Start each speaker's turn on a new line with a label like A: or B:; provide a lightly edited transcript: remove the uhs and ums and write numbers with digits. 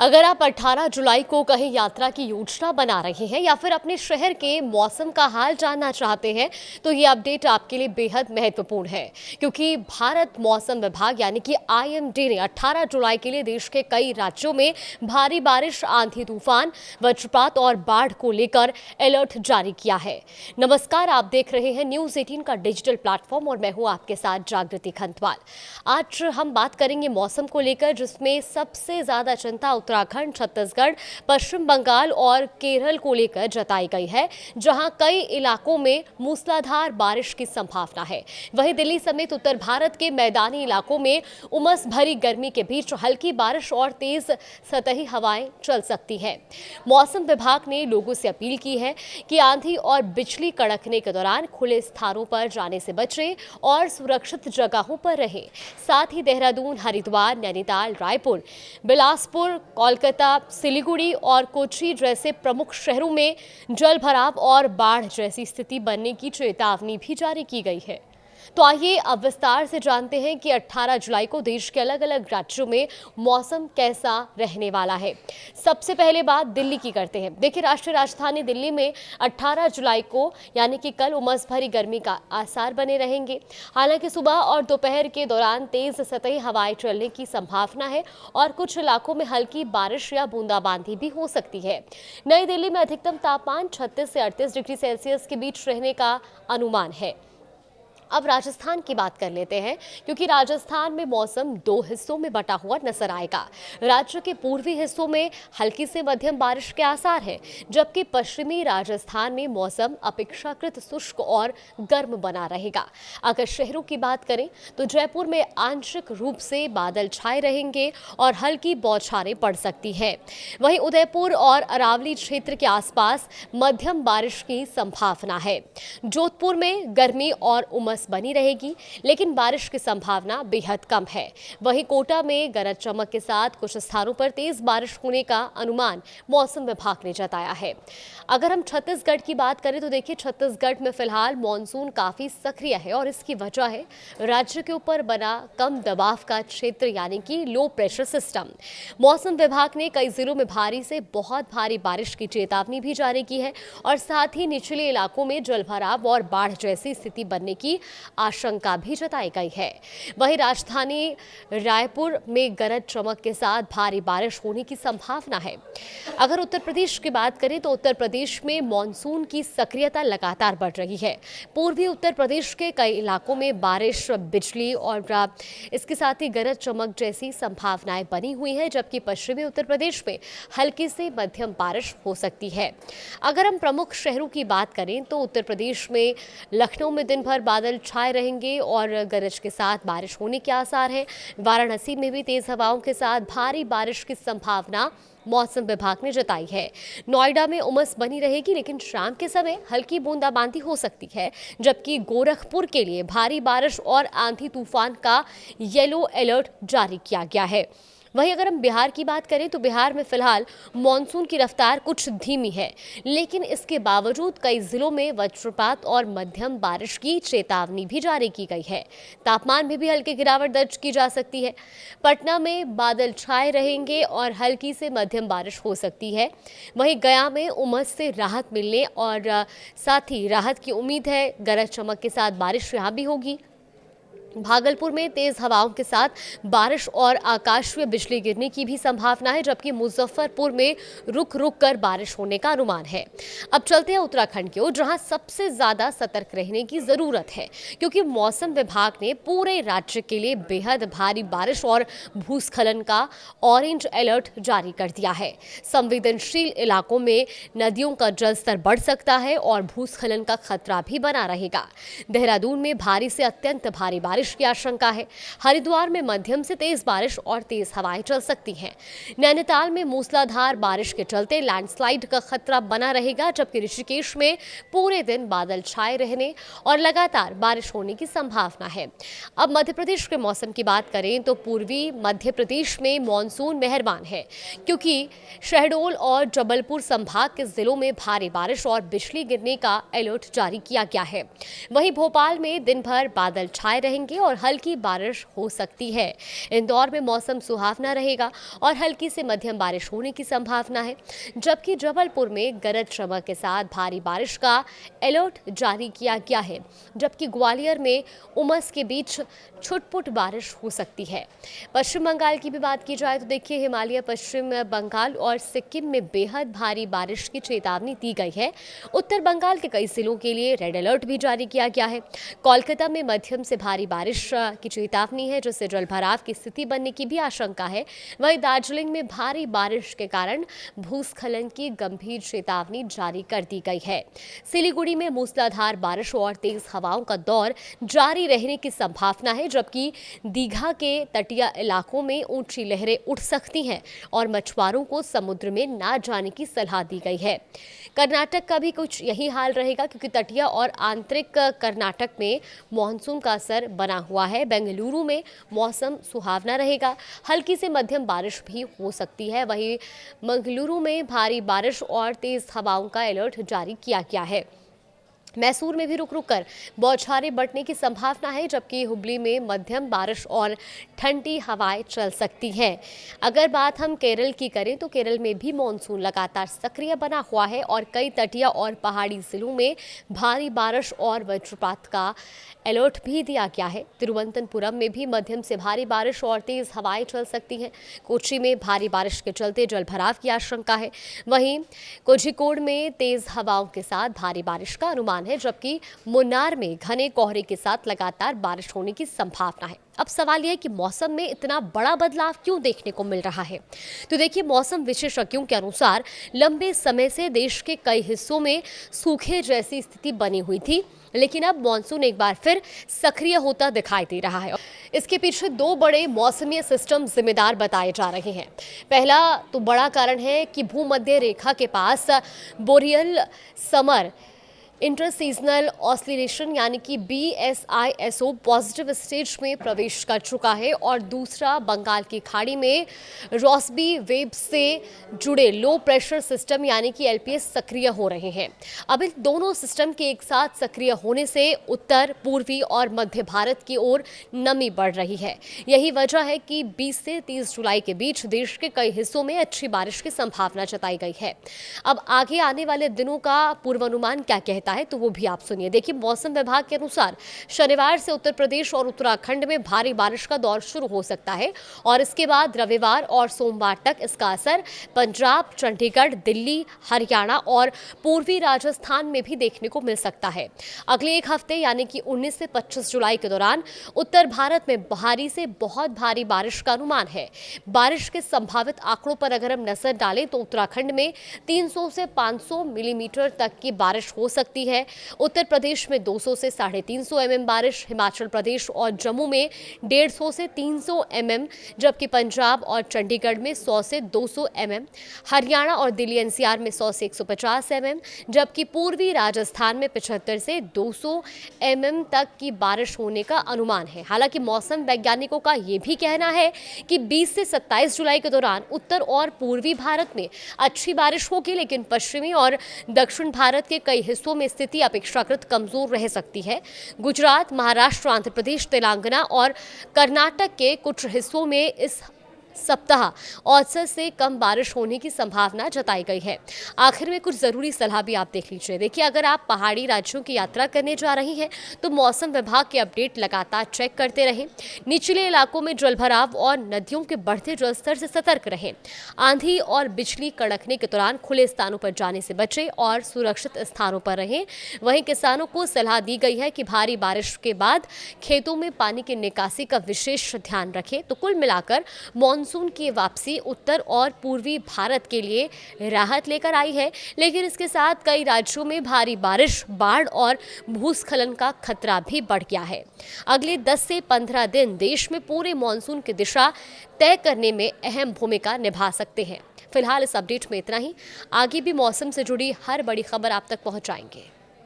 A: अगर आप 18 जुलाई को कहीं यात्रा की योजना बना रहे हैं या फिर अपने शहर के मौसम का हाल जानना चाहते हैं तो ये अपडेट आपके लिए बेहद महत्वपूर्ण है, क्योंकि भारत मौसम विभाग यानी कि आईएमडी ने 18 जुलाई के लिए देश के कई राज्यों में भारी बारिश, आंधी तूफान, वज्रपात और बाढ़ को लेकर अलर्ट जारी किया है। नमस्कार, आप देख रहे हैं न्यूज 18 का डिजिटल प्लेटफॉर्म और मैं हूं आपके साथ जागृति खंतवाल। आज हम बात करेंगे मौसम को लेकर, जिसमें सबसे ज्यादा चिंता उत्तराखंड, छत्तीसगढ़, पश्चिम बंगाल और केरल को लेकर जताई गई है, जहां कई इलाकों में मूसलाधार बारिश की संभावना है। वहीं दिल्ली समेत उत्तर भारत के मैदानी इलाकों में उमस भरी गर्मी के बीच हल्की बारिश और तेज सतही हवाएं चल सकती हैं। मौसम विभाग ने लोगों से अपील की है कि आंधी और बिजली कड़कने के दौरान खुले स्थानों पर जाने से बचें और सुरक्षित जगहों पर रहें। साथ ही देहरादून, हरिद्वार, नैनीताल, रायपुर, बिलासपुर, कोलकाता, सिलीगुड़ी और कोच्चि जैसे प्रमुख शहरों में जल भराव और बाढ़ जैसी स्थिति बनने की चेतावनी भी जारी की गई है। तो आइए अब विस्तार से जानते हैं कि 18 जुलाई को देश के अलग अलग राज्यों में मौसम कैसा रहने वाला है। सबसे पहले बात दिल्ली की करते हैं। देखिए, राष्ट्रीय राजधानी दिल्ली में 18 जुलाई को यानी कि कल उमस भरी गर्मी का आसार बने रहेंगे। हालांकि सुबह और दोपहर के दौरान तेज सतही हवाएं चलने की संभावना है और कुछ इलाकों में हल्की बारिश या बूंदाबांदी भी हो सकती है। नई दिल्ली में अधिकतम तापमान 36 से 38 डिग्री सेल्सियस के बीच रहने का अनुमान है। अब राजस्थान की बात कर लेते हैं, क्योंकि राजस्थान में मौसम दो हिस्सों में बटा हुआ नजर आएगा। राज्य के पूर्वी हिस्सों में हल्की से मध्यम बारिश के आसार हैं, जबकि पश्चिमी राजस्थान में मौसम अपेक्षाकृत शुष्क और गर्म बना रहेगा। अगर शहरों की बात करें तो जयपुर में आंशिक रूप से बादल छाए रहेंगे और हल्की बौछारें पड़ सकती है। वहीं उदयपुर और अरावली क्षेत्र के आसपास मध्यम बारिश की संभावना है। जोधपुर में गर्मी और उमस बनी रहेगी, लेकिन बारिश की संभावना बेहद कम है। वहीं कोटा में गरज चमक के साथ कुछ स्थानों पर तेज बारिश होने का अनुमान मौसम विभाग ने जताया है। अगर हम छत्तीसगढ़ की बात करें तो देखिए, छत्तीसगढ़ में फिलहाल मॉनसून काफी सक्रिय है और इसकी वजह है राज्य के ऊपर बना कम दबाव का क्षेत्र यानी कि लो प्रेशर सिस्टम। मौसम विभाग ने कई जिलों में भारी से बहुत भारी बारिश की चेतावनी भी जारी की है और साथ ही निचले इलाकों में जलभराव और बाढ़ जैसी स्थिति बनने की आशंका भी जताई गई है। वहीं राजधानी रायपुर में गरज चमक के साथ भारी बारिश होने की संभावना है। अगर उत्तर प्रदेश की बात करें तो उत्तर प्रदेश में मॉनसून की सक्रियता लगातार बढ़ रही है। पूर्वी उत्तर प्रदेश के कई इलाकों में बारिश, बिजली और इसके साथ ही गरज चमक जैसी संभावनाएं बनी हुई है, जबकि पश्चिमी उत्तर प्रदेश में हल्की से मध्यम बारिश हो सकती है। अगर हम प्रमुख शहरों की बात करें तो उत्तर प्रदेश में लखनऊ में दिन भर बादल छाए रहेंगे और गरज के साथ बारिश होने के आसार है। वाराणसी में भी तेज हवाओं के साथ भारी बारिश की संभावना मौसम विभाग ने जताई है। नोएडा में उमस बनी रहेगी, लेकिन शाम के समय हल्की बूंदाबांदी हो सकती है, जबकि गोरखपुर के लिए भारी बारिश और आंधी तूफान का येलो अलर्ट जारी किया गया है। वहीं अगर हम बिहार की बात करें तो बिहार में फिलहाल मॉनसून की रफ्तार कुछ धीमी है, लेकिन इसके बावजूद कई जिलों में वज्रपात और मध्यम बारिश की चेतावनी भी जारी की गई है। तापमान में भी हल्की गिरावट दर्ज की जा सकती है। पटना में बादल छाए रहेंगे और हल्की से मध्यम बारिश हो सकती है। वहीं गया में उमस से राहत मिलने और साथ ही राहत की उम्मीद है। गरज चमक के साथ बारिश यहाँ भी होगी। भागलपुर में तेज हवाओं के साथ बारिश और आकाशीय बिजली गिरने की भी संभावना है, जबकि मुजफ्फरपुर में रुक रुक कर बारिश होने का अनुमान है। अब चलते हैं उत्तराखंड की ओर, जहां सबसे ज्यादा सतर्क रहने की जरूरत है, क्योंकि मौसम विभाग ने पूरे राज्य के लिए बेहद भारी बारिश और भूस्खलन का ऑरेंज अलर्ट जारी कर दिया है। संवेदनशील इलाकों में नदियों का जलस्तर बढ़ सकता है और भूस्खलन का खतरा भी बना रहेगा। देहरादून में भारी से अत्यंत भारी बारिश की आशंका है। हरिद्वार में मध्यम से तेज बारिश और तेज हवाएं चल सकती हैं। नैनीताल में मूसलाधार बारिश के चलते लैंडस्लाइड का खतरा बना रहेगा, जबकि ऋषिकेश में पूरे दिन बादल छाए रहने और लगातार बारिश होने की संभावना है। अब मध्य प्रदेश के मौसम की बात करें तो पूर्वी मध्य प्रदेश में मॉनसून मेहरबान है, क्योंकि शहडोल और जबलपुर संभाग के जिलों में भारी बारिश और बिजली गिरने का अलर्ट जारी किया गया है। वहीं भोपाल में दिन भर बादल छाए रहेंगे हल्की और हल्की बारिश हो सकती है। इंदौर में मौसम सुहावना रहेगा और हल्की से मध्यम बारिश होने की संभावना है, जबकि जबलपुर में गरज चमक के साथ भारी बारिश का अलर्ट जारी किया गया है, जबकि ग्वालियर में उमस के बीच छुटपुट बारिश हो सकती है। पश्चिम बंगाल की भी बात की जाए तो देखिए, हिमालय, पश्चिम बंगाल और सिक्किम में बेहद भारी बारिश की चेतावनी दी गई है। उत्तर बंगाल के कई जिलों के लिए रेड अलर्ट भी जारी किया गया है। कोलकाता में मध्यम से भारी बारिश की चेतावनी है, जिससे जलभराव की स्थिति बनने की भी आशंका है। वहीं दार्जिलिंग में भारी बारिश के कारण भूस्खलन की गंभीर चेतावनी जारी कर दी गई है। सिलीगुड़ी में मूसलाधार बारिश और तेज हवाओं का दौर जारी रहने की संभावना है, जबकि दीघा के तटीय इलाकों में ऊंची लहरें उठ सकती हैं और मछुआरों को समुद्र में ना जाने की सलाह दी गई है। कर्नाटक का भी कुछ यही हाल रहेगा, क्योंकि तटीय और आंतरिक कर्नाटक में मानसून का असर बना हुआ है। बेंगलुरु में मौसम सुहावना रहेगा, हल्की से मध्यम बारिश भी हो सकती है। वहीं मंगलुरु में भारी बारिश और तेज हवाओं का अलर्ट जारी किया गया है। मैसूर में भी रुक रुक कर बौछारें बरसने की संभावना है, जबकि हुबली में मध्यम बारिश और ठंडी हवाएं चल सकती हैं। अगर बात हम केरल की करें तो केरल में भी मानसून लगातार सक्रिय बना हुआ है और कई तटीय और पहाड़ी जिलों में भारी बारिश और वज्रपात का अलर्ट भी दिया गया है। तिरुवनंतपुरम में भी मध्यम से भारी बारिश और तेज हवाएं चल सकती हैं। कोच्चि में भारी बारिश के चलते जलभराव की आशंका है। वहीं कोझिकोड में तेज हवाओं के साथ भारी बारिश का अनुमान है, जबकि मुन्नार में घने कोहरे के साथ लगातार बारिश होने की संभावना है। अब सवाल यह है कि मौसम में इतना बड़ा बदलाव क्यों देखने को मिल रहा है। तो देखिए, मौसम विशेषज्ञों के अनुसार लंबे समय से देश के कई हिस्सों में सूखे जैसी स्थिति बनी हुई थी, लेकिन अब मानसून एक बार फिर सक्रिय होता दिखाई दे रहा है। इसके पीछे दो बड़े मौसमी सिस्टम जिम्मेदार बताए जा रहे हैं। पहला तो बड़ा कारण है कि भूमध्य रेखा के पास boreal summer inter seasonal oscillation यानी कि BSISO पॉजिटिव स्टेज में प्रवेश कर चुका है, और दूसरा बंगाल की खाड़ी में रॉसबी वेव से जुड़े लो प्रेशर सिस्टम यानी कि LPS सक्रिय हो रहे हैं। अब इन दोनों सिस्टम के एक साथ सक्रिय होने से उत्तर, पूर्वी और मध्य भारत की ओर नमी बढ़ रही है। यही वजह है कि 20 से 30 जुलाई के बीच देश के कई हिस्सों में अच्छी बारिश की संभावना जताई गई है। अब आगे आने वाले दिनों का पूर्वानुमान क्या कहता है, तो वो भी आप सुनिए। देखिए, मौसम विभाग के अनुसार शनिवार से उत्तर प्रदेश और उत्तराखंड में भारी बारिश का दौर शुरू हो सकता है, और इसके बाद रविवार और सोमवार तक इसका असर पंजाब, चंडीगढ़, दिल्ली, हरियाणा और पूर्वी राजस्थान में भी देखने को मिल सकता है। अगले एक हफ्ते यानी कि 19 से 25 जुलाई के दौरान उत्तर भारत में भारी से बहुत भारी बारिश का अनुमान है। बारिश के संभावित आंकड़ों पर अगर हम नजर डालें तो उत्तराखंड में 300 से 500 मिलीमीटर तक की बारिश हो सकती है। उत्तर प्रदेश में 200 से 350 mm बारिश, हिमाचल प्रदेश और जम्मू में 150 से 300 mm, जबकि पंजाब और चंडीगढ़ में 100 से 200 mm, हरियाणा और दिल्ली NCR में 100 से 150 mm, जबकि पूर्वी राजस्थान में 75 से 200 mm तक की बारिश होने का अनुमान है। हालांकि मौसम वैज्ञानिकों का यह भी कहना है कि 20 से 27 जुलाई के दौरान उत्तर और पूर्वी भारत में अच्छी बारिश होगी, लेकिन पश्चिमी और दक्षिण भारत के कई हिस्सों में स्थिति अपेक्षाकृत कमजोर रह सकती है। गुजरात, महाराष्ट्र, आंध्र प्रदेश, तेलंगाना और कर्नाटक के कुछ हिस्सों में इस सप्ताह औसत से कम बारिश होने की संभावना जताई गई है। आखिर में कुछ जरूरी सलाह भी आप देख लीजिए। देखिए, अगर आप पहाड़ी राज्यों की यात्रा करने जा रही हैं तो मौसम विभाग के अपडेट लगातार चेक करते रहें। निचले इलाकों में जलभराव और नदियों के बढ़ते जलस्तर से सतर्क रहें। आंधी और बिजली कड़कने के दौरान खुले स्थानों पर जाने से बचें और सुरक्षित स्थानों पर रहें। वहीं किसानों को सलाह दी गई है कि भारी बारिश के बाद खेतों में पानी की निकासी का विशेष ध्यान रखें। तो कुल मिलाकर मानसून की वापसी उत्तर और पूर्वी भारत के लिए राहत लेकर आई है, लेकिन इसके साथ कई राज्यों में भारी बारिश, बाढ़ और भूस्खलन का खतरा भी बढ़ गया है। अगले 10 से 15 दिन देश में पूरे मानसून की दिशा तय करने में अहम भूमिका निभा सकते हैं। फिलहाल इस अपडेट में इतना ही। आगे भी मौसम से जुड़ी हर बड़ी खबर आप तक पहुंचाएंगे।